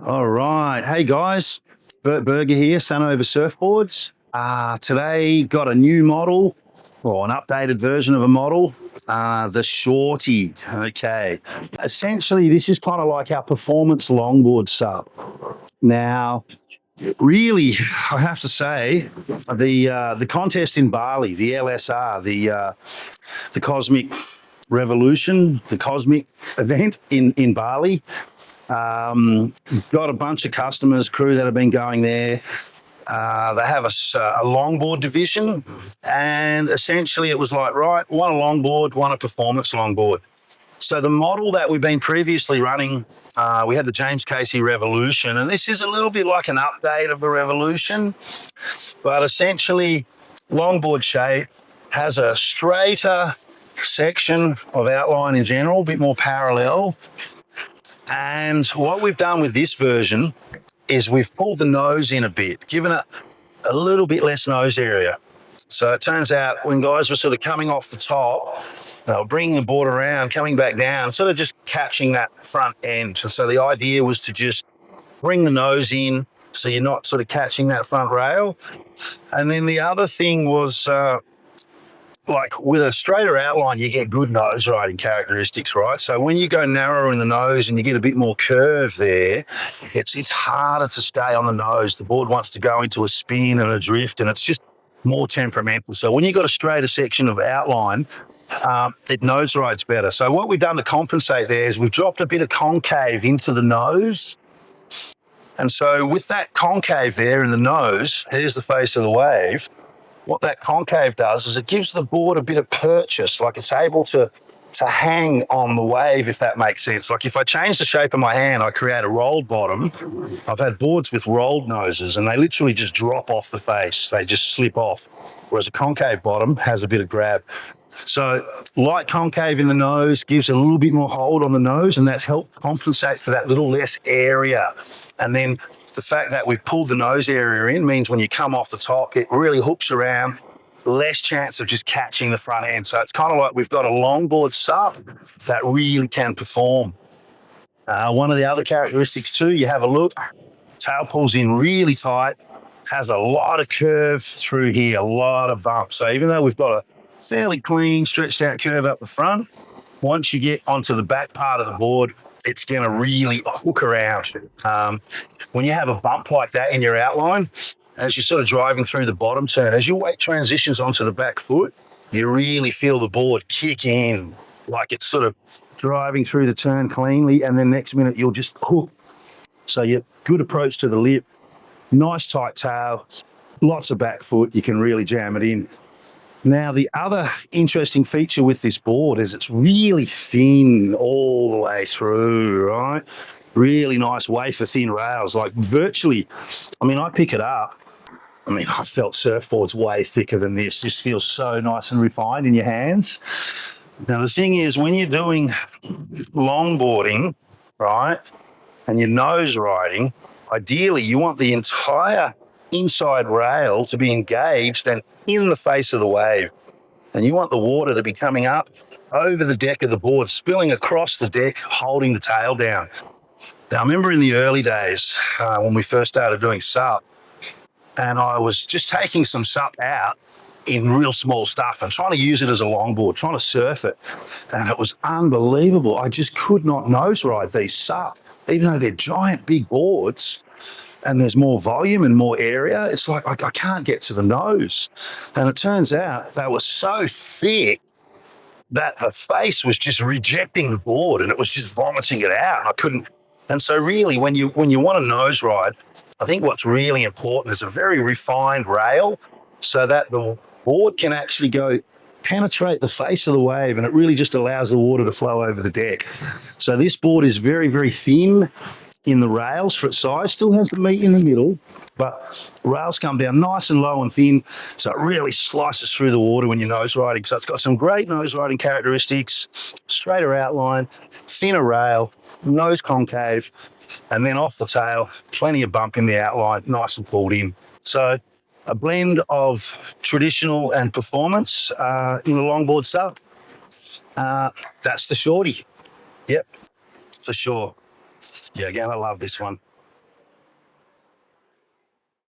All right. Hey guys, Bert here, Surfboards. Today got a new model or an updated version of a model, the Shorty. Okay. Essentially, this is kind of like our performance longboard sub. Now, really, I have to say, the contest in Bali, the LSR, the Cosmic Revolution, the Cosmic event in Bali. Got a bunch of customers, crew that have been going there. They have a longboard division, and essentially it was like, right, one a longboard, one a performance longboard. So the model that we've been previously running, we had the James Casey Revolution, and this is a little bit like an update of the Revolution, but essentially longboard shape, has a straighter section of outline in general, a bit more parallel. And what we've done with this version is we've pulled the nose in a bit, given it a little bit less nose area. So it turns out when guys were sort of coming off the top, they were bringing the board around, coming back down, sort of just catching that front end. So the idea was to just bring the nose in so you're not sort of catching that front rail. And then the other thing was, like with a straighter outline, you get good nose riding characteristics, right? So when you go narrower in the nose and you get a bit more curve there, it's harder to stay on the nose. The board wants to go into a spin and a drift, and it's just more temperamental. So when you've got a straighter section of outline, it nose rides better. So what we've done to compensate there is we've dropped a bit of concave into the nose. And so with that concave there in the nose, here's the face of the wave. What that concave does is it gives the board a bit of purchase, like it's able to hang on the wave, if that makes sense. Like if I change the shape of my hand, I create a rolled bottom. I've had boards with rolled noses and they literally just drop off the face. They just slip off. Whereas a concave bottom has a bit of grab. So light concave in the nose gives a little bit more hold on the nose, and that's helped compensate for that little less area. And then the fact that we've pulled the nose area in means when you come off the top, it really hooks around, less chance of just catching the front end. So it's kind of like we've got a longboard sup that really can perform. One of the other characteristics too, you have a look, tail pulls in really tight, has a lot of curve through here, a lot of bump. So even though we've got a fairly clean, stretched out curve up the front, once you get onto the back part of the board, it's going to really hook around. When you have a bump like that in your outline, as you're sort of driving through the bottom turn, as your weight transitions onto the back foot, you really feel the board kick in, like it's sort of driving through the turn cleanly, and then next minute you'll just hook. So you good approach to the lip, nice tight tail, lots of back foot, you can really jam it in. Now, the other interesting feature with this board is it's really thin all the way through, right? Really nice wafer thin rails, like virtually, I mean, I pick it up. I mean, I felt surfboards way thicker than this. Just feels so nice and refined in your hands. Now, the thing is, when you're doing longboarding, right, and you're nose riding, ideally you want the entire inside rail to be engaged and in the face of the wave. And you want the water to be coming up over the deck of the board, spilling across the deck, holding the tail down. Now, I remember in the early days when we first started doing SUP, and I was just taking some SUP out in real small stuff and trying to use it as a longboard, trying to surf it. And it was unbelievable. I just could not nose ride these SUP, even though they're giant big boards. And there's more volume and more area, it's like I can't get to the nose. And it turns out they were so thick that the face was just rejecting the board and it was just vomiting it out. I couldn't. And so really, when you want to nose ride, I think what's really important is a very refined rail so that the board can actually go penetrate the face of the wave, and it really just allows the water to flow over the deck. So this board is very, very thin in the rails for its size, still has the meat in the middle, but rails come down nice and low and thin, so it really slices through the water when you're nose riding. So it's got some great nose riding characteristics, straighter outline, thinner rail, nose concave, and then off the tail, plenty of bump in the outline, nice and pulled in. So a blend of traditional and performance in the longboard SUP. That's the Shorty. Yep, for sure. You're going to love this one.